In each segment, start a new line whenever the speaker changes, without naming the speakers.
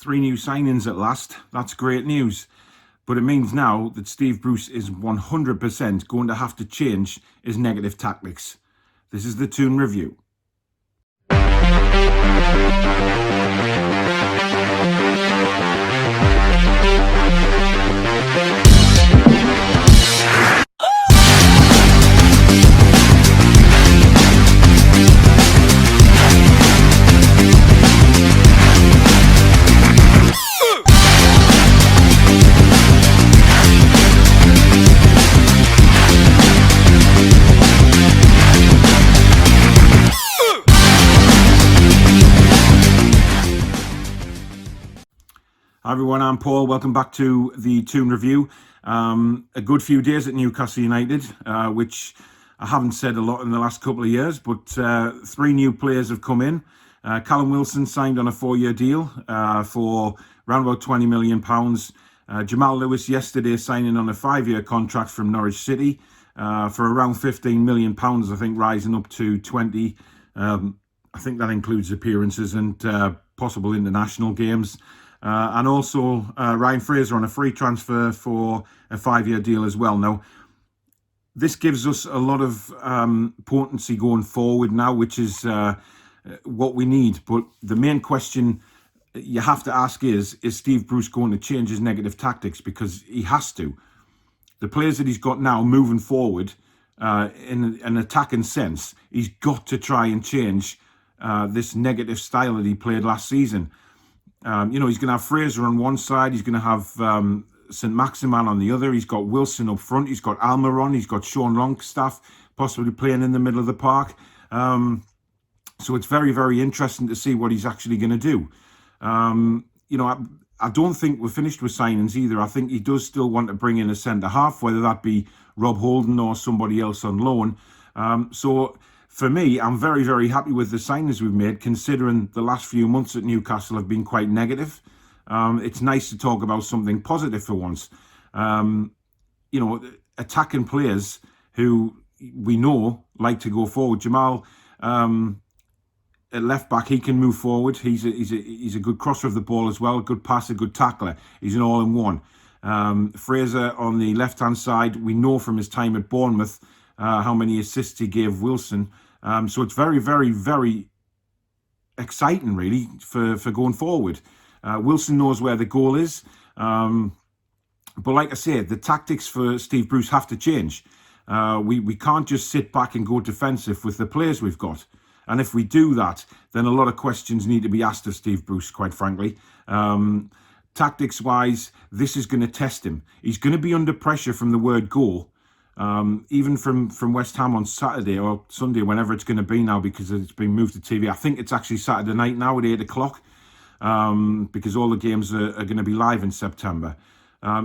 Three new signings at last. That's great news. But it means now that Steve Bruce is 100% going to have to change his negative tactics. This is the Toon Review. Hi everyone, I'm Paul. Welcome back to the Toon Review. A good few days at Newcastle United, which I haven't said a lot in the last couple of years, but three new players have come in. Callum Wilson signed on a 4-year deal for around about £20 million. Jamal Lewis yesterday signing on a 5-year contract from Norwich City for around £15 million, I think, rising up to 20. I think that includes appearances and possible international games. And also Ryan Fraser on a free transfer for a 5-year deal as well. Now, this gives us a lot of potency going forward now, which is what we need. But the main question you have to ask is Steve Bruce going to change his negative tactics? Because he has to. The players that he's got now moving forward in an attacking sense, he's got to try and change this negative style that he played last season. He's going to have Fraser on one side. He's going to have St. Maximan on the other. He's got Wilson up front. He's got Almiron. He's got Sean Longstaff possibly playing in the middle of the park. So it's very, very interesting to see what he's actually going to do. I don't think we're finished with signings either. I think he does still want to bring in a centre-half, whether that be Rob Holden or somebody else on loan. So for me, I'm very, very happy with the signings we've made, considering the last few months at Newcastle have been quite negative. It's nice to talk about something positive for once. Attacking players who we know like to go forward. Jamal, at left back, he can move forward. He's a good crosser of the ball as well, a good passer, good tackler. He's an all-in-one. Fraser on the left-hand side, we know from his time at Bournemouth how many assists he gave Wilson. So it's very, very, very exciting, really, for going forward. Wilson knows where the goal is. But like I said, the tactics for Steve Bruce have to change. We can't just sit back and go defensive with the players we've got. And if we do that, then a lot of questions need to be asked of Steve Bruce, quite frankly. Tactics-wise, this is going to test him. He's going to be under pressure from the word go. Even from West Ham on Saturday or Sunday, whenever it's going to be now, because it's been moved to TV. I think it's actually Saturday night now at 8 o'clock, because all the games are going to be live in September.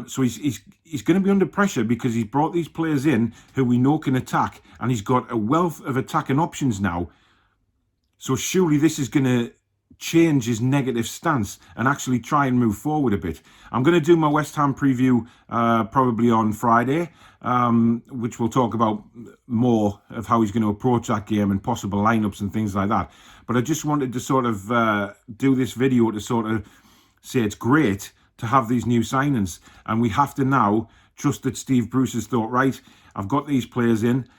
So he's going to be under pressure because he's brought these players in who we know can attack, and he's got a wealth of attacking options now. So surely this is going to change his negative stance and actually try and move forward a bit. I'm going to do my West Ham preview probably on Friday, which we'll talk about more of how he's going to approach that game and possible lineups and things like that. But I just wanted to sort of do this video to sort of say it's great to have these new signings, and we have to now trust that Steve Bruce has thought, right, I've got these players in,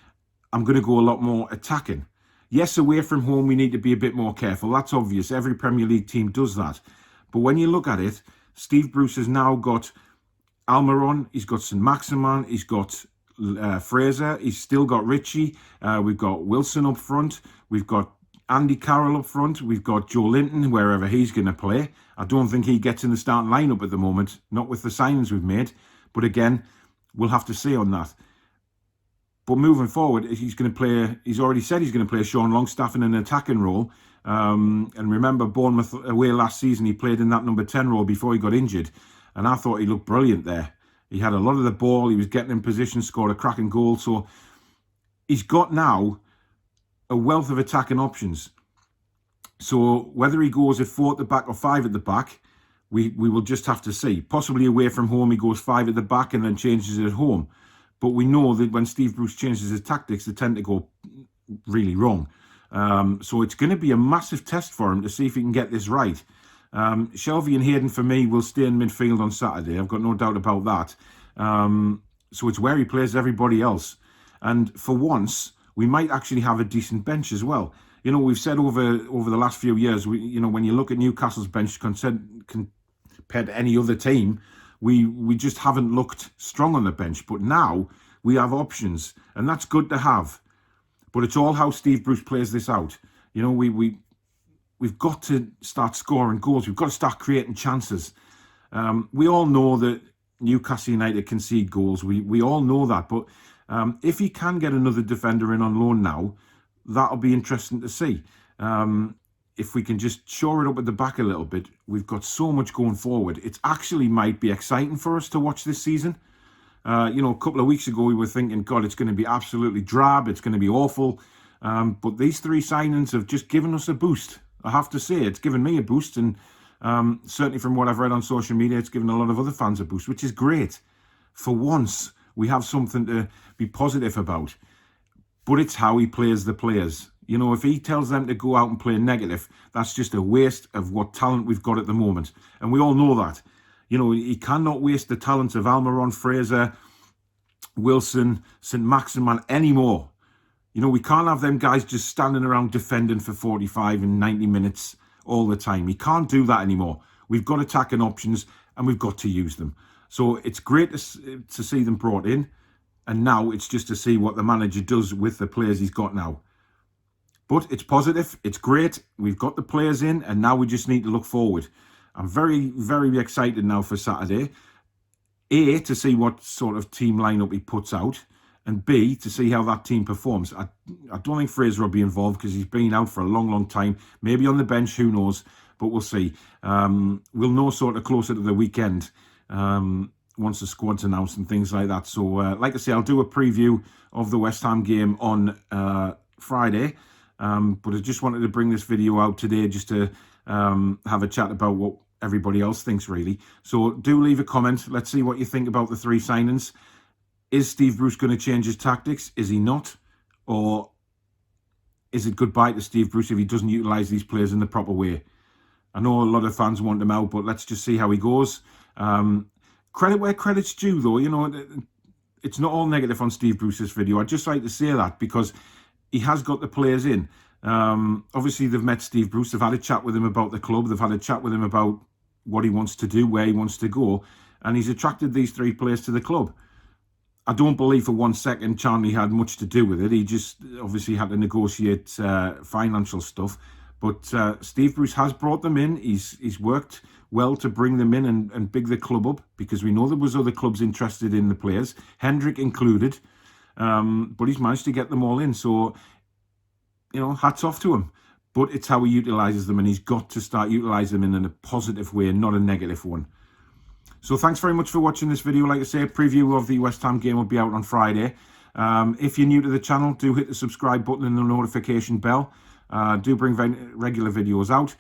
I'm going to go a lot more attacking. Yes, away from home, we need to be a bit more careful. That's obvious. Every Premier League team does that. But when you look at it, Steve Bruce has now got Almiron, he's got St. Maximan, he's got Fraser, he's still got Richie, we've got Wilson up front, we've got Andy Carroll up front, we've got Joe Linton, wherever he's going to play. I don't think he gets in the starting lineup at the moment, not with the signings we've made. But again, we'll have to see on that. But moving forward, he's going to play. He's already said he's going to play Sean Longstaff in an attacking role. And remember, Bournemouth away last season, he played in that number 10 role before he got injured. And I thought he looked brilliant there. He had a lot of the ball. He was getting in position, scored a cracking goal. So he's got now a wealth of attacking options. So whether he goes at 4 at the back or 5 at the back, we will just have to see. Possibly away from home, he goes 5 at the back and then changes it at home. But we know that when Steve Bruce changes his tactics, they tend to go really wrong. So it's going to be a massive test for him to see if he can get this right. Shelvey and Hayden, for me, will stay in midfield on Saturday. I've got no doubt about that. So it's where he plays everybody else. And for once, we might actually have a decent bench as well. You know, we've said over the last few years, when you look at Newcastle's bench compared to any other team, we just haven't looked strong on the bench. But now we have options, and that's good to have. But it's all how Steve Bruce plays this out. You know, we've got to start scoring goals. We've got to start creating chances. We all know that Newcastle United concede goals. We all know that. But if he can get another defender in on loan now, that'll be interesting to see. If we can just shore it up at the back a little bit, we've got so much going forward. It actually might be exciting for us to watch this season. A couple of weeks ago, we were thinking, God, it's going to be absolutely drab. It's going to be awful. But these 3 signings have just given us a boost. I have to say, it's given me a boost. And certainly from what I've read on social media, it's given a lot of other fans a boost, which is great. For once, we have something to be positive about. But it's how he plays the players. You know, if he tells them to go out and play negative, that's just a waste of what talent we've got at the moment. And we all know that. You know, he cannot waste the talents of Almiron, Fraser, Wilson, St Maximin anymore. You know, we can't have them guys just standing around defending for 45 and 90 minutes all the time. He can't do that anymore. We've got attacking options and we've got to use them. So it's great to see them brought in. And now it's just to see what the manager does with the players he's got now. But it's positive. It's great. We've got the players in and now we just need to look forward. I'm very, very excited now for Saturday. A, to see what sort of team lineup he puts out. And B, to see how that team performs. I don't think Fraser will be involved because he's been out for a long, long time. Maybe on the bench, who knows? But we'll see. We'll know sort of closer to the weekend once the squad's announced and things like that. So, like I say, I'll do a preview of the West Ham game on Friday. But I just wanted to bring this video out today just to have a chat about what everybody else thinks, really. So do leave a comment. Let's see what you think about the 3 signings. Is Steve Bruce going to change his tactics? Is he not? Or is it goodbye to Steve Bruce if he doesn't utilise these players in the proper way? I know a lot of fans want him out, but let's just see how he goes. Credit where credit's due, though. You know, it's not all negative on Steve Bruce's video. I'd just like to say that because he has got the players in. Obviously, they've met Steve Bruce. They've had a chat with him about the club. They've had a chat with him about what he wants to do, where he wants to go. And he's attracted these 3 players to the club. I don't believe for 1 second Charnley had much to do with it. He just obviously had to negotiate financial stuff. But Steve Bruce has brought them in. He's worked well to bring them in and big the club up because we know there was other clubs interested in the players, Hendrick included. But he's managed to get them all in. So, you know, hats off to him. But it's how he utilises them, and he's got to start utilising them in a positive way, not a negative one. So thanks very much for watching this video. Like I say, a preview of the West Ham game will be out on Friday. If you're new to the channel, do hit the subscribe button and the notification bell. Do bring regular videos out.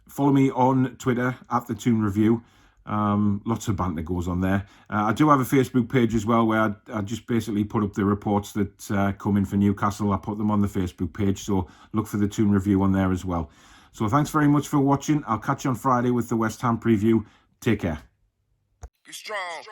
Follow me on Twitter at the Toon Review. Lots of banter goes on there. I do have a Facebook page as well where I just basically put up the reports that come in for Newcastle. I put them on the Facebook page, so look for the Toon Review on there as well. So thanks very much for watching. I'll catch you on Friday with the West Ham preview. Take care.
Be strong.